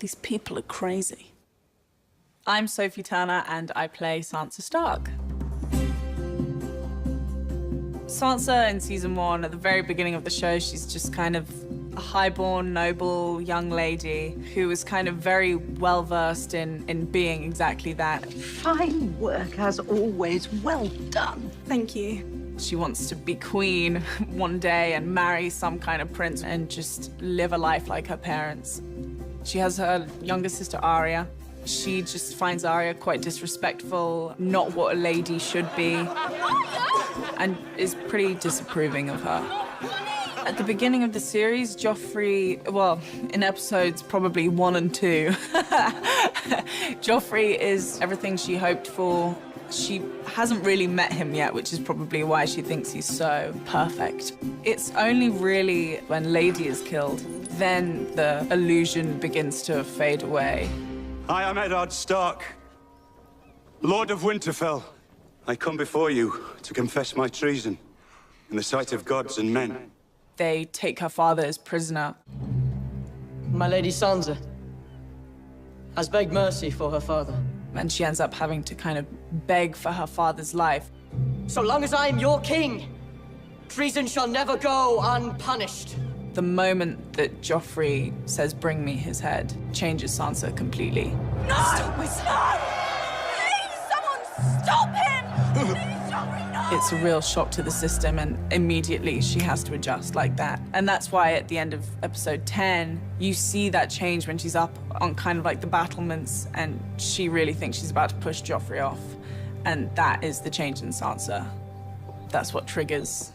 These people are crazy. I'm Sophie Turner, and I play Sansa Stark. Sansa in season 1, at the very beginning of the show, she's just kind of a highborn, noble young lady who is kind of very well-versed in being exactly that. Fine work, as always. Well done. Thank you. She wants to be queen one day and marry some kind of prince and just live a life like her parents. She has her younger sister, Arya. She just finds Arya quite disrespectful, not what a lady should be, and is pretty disapproving of her. At the beginning of the series, Joffrey, well, in episodes probably 1 and 2, Joffrey is everything she hoped for. She hasn't really met him yet, which is probably why she thinks he's so perfect. It's only really when Lady is killed, then the illusion begins to fade away. I am Eddard Stark, Lord of Winterfell. I come before you to confess my treason in the sight of gods and men. They take her father as prisoner. My Lady Sansa has begged mercy for her father. And she ends up having to kind of beg for her father's life. So long as I am your king, treason shall never go unpunished. The moment that Joffrey says, "Bring me his head," changes Sansa completely. No! Stop my son! Please, someone stop him! Please, Joffrey, no! It's a real shock to the system, and immediately she has to adjust like that. And that's why at the end of episode 10, you see that change when she's up on kind of like the battlements, and she really thinks she's about to push Joffrey off. And that is the change in Sansa. That's what triggers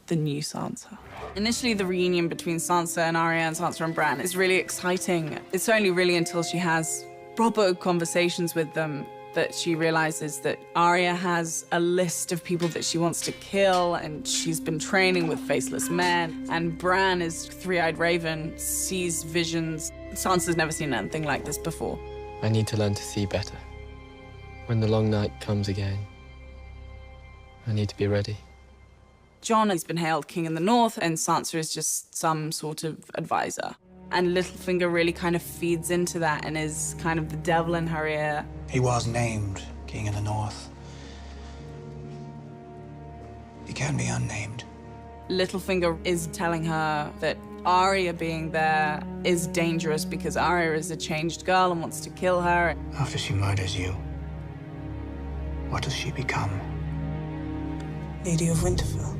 the new Sansa. Initially, the reunion between Sansa and Arya and Sansa and Bran is really exciting. It's only really until she has proper conversations with them that she realizes that Arya has a list of people that she wants to kill, and she's been training with faceless men. And Bran is three-eyed raven, sees visions. Sansa's never seen anything like this before. I need to learn to see better. When the long night comes again, I need to be ready. Jon has been hailed king in the north, and Sansa is just some sort of advisor. And Littlefinger really kind of feeds into that and is kind of the devil in her ear. He was named king in the north. He can be unnamed. Littlefinger is telling her that Arya being there is dangerous because Arya is a changed girl and wants to kill her. After she murders you, what does she become? Lady of Winterfell.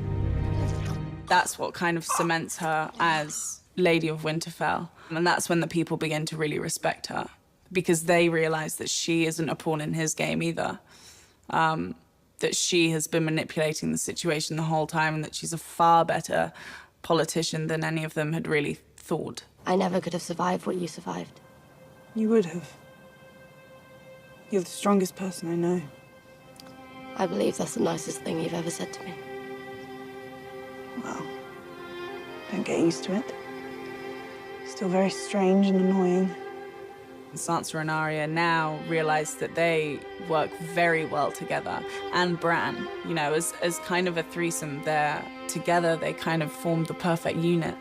That's what kind of cements her as Lady of Winterfell. And that's when the people begin to really respect her, because they realize that she isn't a pawn in his game either. That she has been manipulating the situation the whole time, and that she's a far better politician than any of them had really thought. I never could have survived what you survived. You would have. You're the strongest person I know. I believe that's the nicest thing you've ever said to me. Well, don't get used to it. Still very strange and annoying. Sansa and Arya now realize that they work very well together. And Bran, you know, as kind of a threesome, they're together, they kind of form the perfect unit.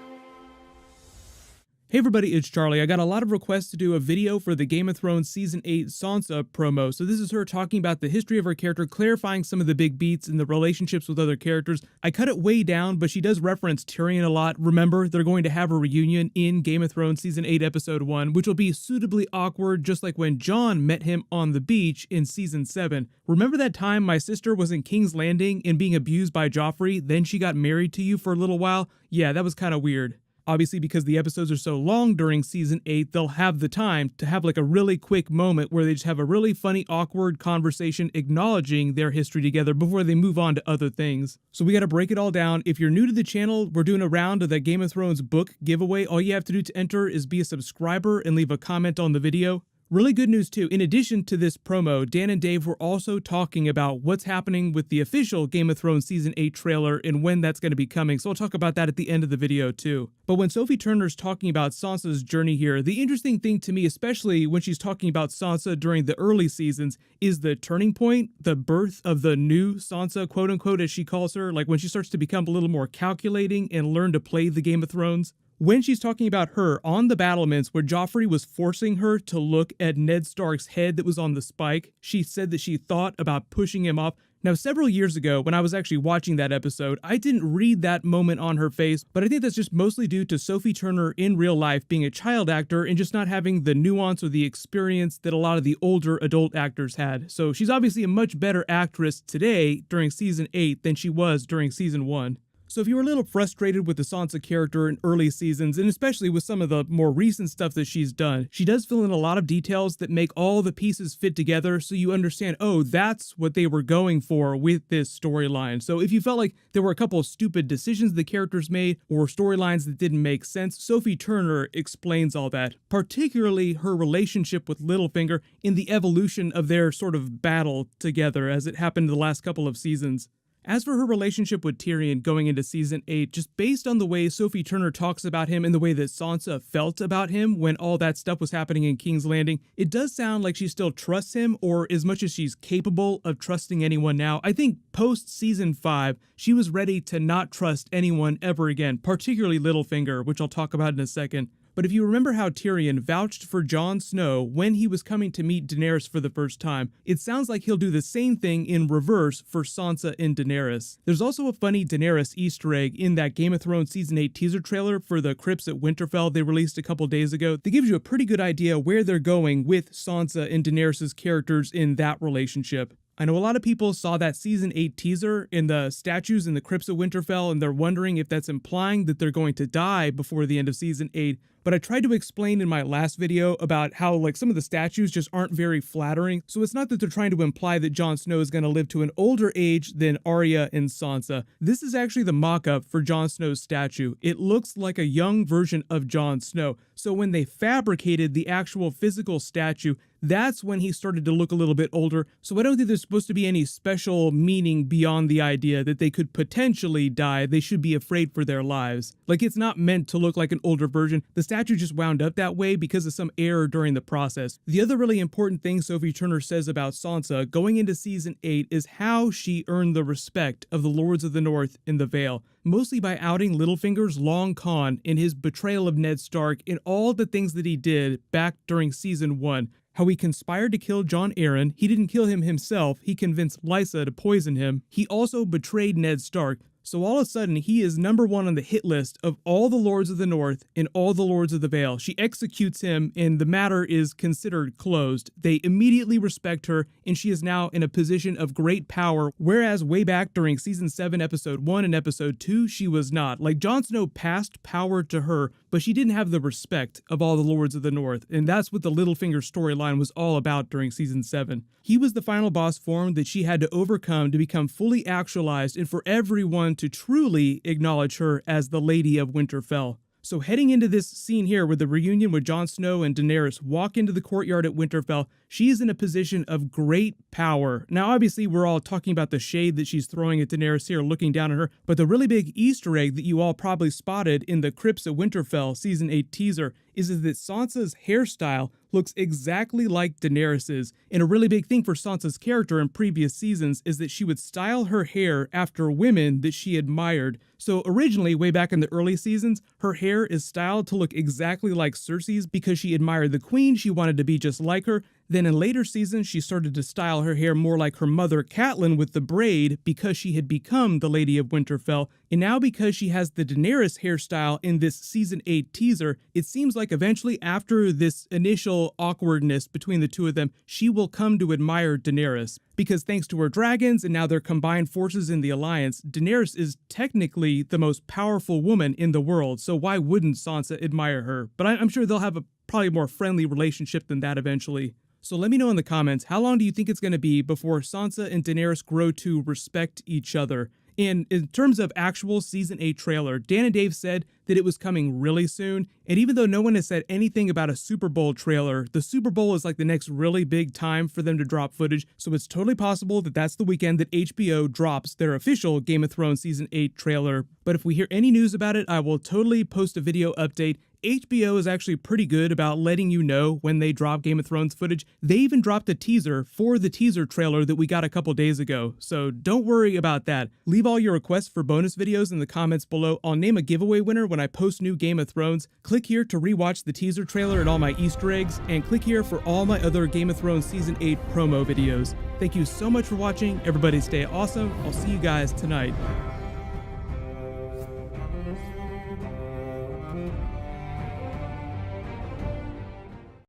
Hey everybody, it's Charlie. I got a lot of requests to do a video for the Game of Thrones Season 8 Sansa promo. So this is her talking about the history of her character, clarifying some of the big beats and the relationships with other characters. I cut it way down, but she does reference Tyrion a lot. Remember, they're going to have a reunion in Game of Thrones Season 8 Episode 1, which will be suitably awkward, just like when Jon met him on the beach in Season 7. Remember that time my sister was in King's Landing and being abused by Joffrey, then she got married to you for a little while? Yeah, that was kind of weird. Obviously, because the episodes are so long during Season 8, they'll have the time to have like a really quick moment where they just have a really funny, awkward conversation acknowledging their history together before they move on to other things. So we gotta break it all down. If you're new to the channel, we're doing a round of the Game of Thrones book giveaway. All you have to do to enter is be a subscriber and leave a comment on the video. Really good news too, in addition to this promo, Dan and Dave were also talking about what's happening with the official Game of Thrones Season 8 trailer and when that's going to be coming, so I'll talk about that at the end of the video too. But when Sophie Turner's talking about Sansa's journey here, the interesting thing to me, especially when she's talking about Sansa during the early seasons, is the turning point, the birth of the new Sansa, quote unquote, as she calls her, like when she starts to become a little more calculating and learn to play the Game of Thrones. When she's talking about her on the battlements where Joffrey was forcing her to look at Ned Stark's head that was on the spike, she said that she thought about pushing him off. Now, several years ago, when I was actually watching that episode, I didn't read that moment on her face, but I think that's just mostly due to Sophie Turner in real life being a child actor and just not having the nuance or the experience that a lot of the older adult actors had. So she's obviously a much better actress today during season 8 than she was during season 1. So if you were a little frustrated with the Sansa character in early seasons, and especially with some of the more recent stuff that she's done, she does fill in a lot of details that make all the pieces fit together so you understand, oh, that's what they were going for with this storyline. So if you felt like there were a couple of stupid decisions the characters made or storylines that didn't make sense, Sophie Turner explains all that, particularly her relationship with Littlefinger in the evolution of their sort of battle together as it happened the last couple of seasons. As for her relationship with Tyrion going into season 8, just based on the way Sophie Turner talks about him and the way that Sansa felt about him when all that stuff was happening in King's Landing, it does sound like she still trusts him, or as much as she's capable of trusting anyone now. I think post season 5, she was ready to not trust anyone ever again, particularly Littlefinger, which I'll talk about in a second. But if you remember how Tyrion vouched for Jon Snow when he was coming to meet Daenerys for the first time, it sounds like he'll do the same thing in reverse for Sansa and Daenerys. There's also a funny Daenerys Easter egg in that Game of Thrones Season 8 teaser trailer for the Crypts at Winterfell they released a couple days ago that gives you a pretty good idea where they're going with Sansa and Daenerys' characters in that relationship. I know a lot of people saw that Season 8 teaser in the statues in the Crypts of Winterfell, and they're wondering if that's implying that they're going to die before the end of Season 8, but I tried to explain in my last video about how some of the statues just aren't very flattering, so it's not that they're trying to imply that Jon Snow is going to live to an older age than Arya and Sansa. This is actually the mock-up for Jon Snow's statue. It looks like a young version of Jon Snow, so when they fabricated the actual physical statue, that's when he started to look a little bit older, so I don't think there's supposed to be any special meaning beyond the idea that they could potentially die. They should be afraid for their lives. It's not meant to look like an older version. The statue just wound up that way because of some error during the process. The other really important thing Sophie Turner says about Sansa going into Season 8 is how she earned the respect of the Lords of the North in the Vale, mostly by outing Littlefinger's long con in his betrayal of Ned Stark in all the things that he did back during Season 1. How he conspired to kill Jon Arryn. He didn't kill him himself. He convinced Lysa to poison him. He also betrayed Ned Stark. So all of a sudden, he is number 1 on the hit list of all the Lords of the North and all the Lords of the Vale. She executes him, and the matter is considered closed. They immediately respect her, and she is now in a position of great power, whereas way back during Season 7, Episode 1 and Episode 2, she was not. Jon Snow passed power to her, but she didn't have the respect of all the Lords of the North, and that's what the Littlefinger storyline was all about during Season 7. He was the final boss form that she had to overcome to become fully actualized and for everyone to truly acknowledge her as the Lady of Winterfell. So heading into this scene here with the reunion with Jon Snow and Daenerys walk into the courtyard at Winterfell, she is in a position of great power. Now obviously we're all talking about the shade that she's throwing at Daenerys here, looking down at her, but the really big Easter egg that you all probably spotted in the Crypts at Winterfell Season 8 teaser is that Sansa's hairstyle looks exactly like Daenerys's. And a really big thing for Sansa's character in previous seasons is that she would style her hair after women that she admired. So originally, way back in the early seasons, her hair is styled to look exactly like Cersei's because she admired the queen, she wanted to be just like her. Then in later seasons, she started to style her hair more like her mother Catelyn with the braid because she had become the Lady of Winterfell. And now because she has the Daenerys hairstyle in this Season 8 teaser, it seems like eventually after this initial awkwardness between the two of them, she will come to admire Daenerys. Because thanks to her dragons and now their combined forces in the Alliance, Daenerys is technically the most powerful woman in the world, so why wouldn't Sansa admire her? But I'm sure they'll have a probably more friendly relationship than that eventually. So let me know in the comments, how long do you think it's going to be before Sansa and Daenerys grow to respect each other? And in terms of actual Season 8 trailer, Dan and Dave said that it was coming really soon, and even though no one has said anything about a Super Bowl trailer, the Super Bowl is the next really big time for them to drop footage, so it's totally possible that that's the weekend that HBO drops their official Game of Thrones Season 8 trailer. But if we hear any news about it, I will totally post a video update, HBO is actually pretty good about letting you know when they drop Game of Thrones footage. They even dropped a teaser for the teaser trailer that we got a couple days ago, so don't worry about that. Leave all your requests for bonus videos in the comments below. I'll name a giveaway winner when I post new Game of Thrones. Click here to rewatch the teaser trailer and all my Easter eggs, and click here for all my other Game of Thrones Season 8 promo videos. Thank you so much for watching. Everybody stay awesome. I'll see you guys tonight.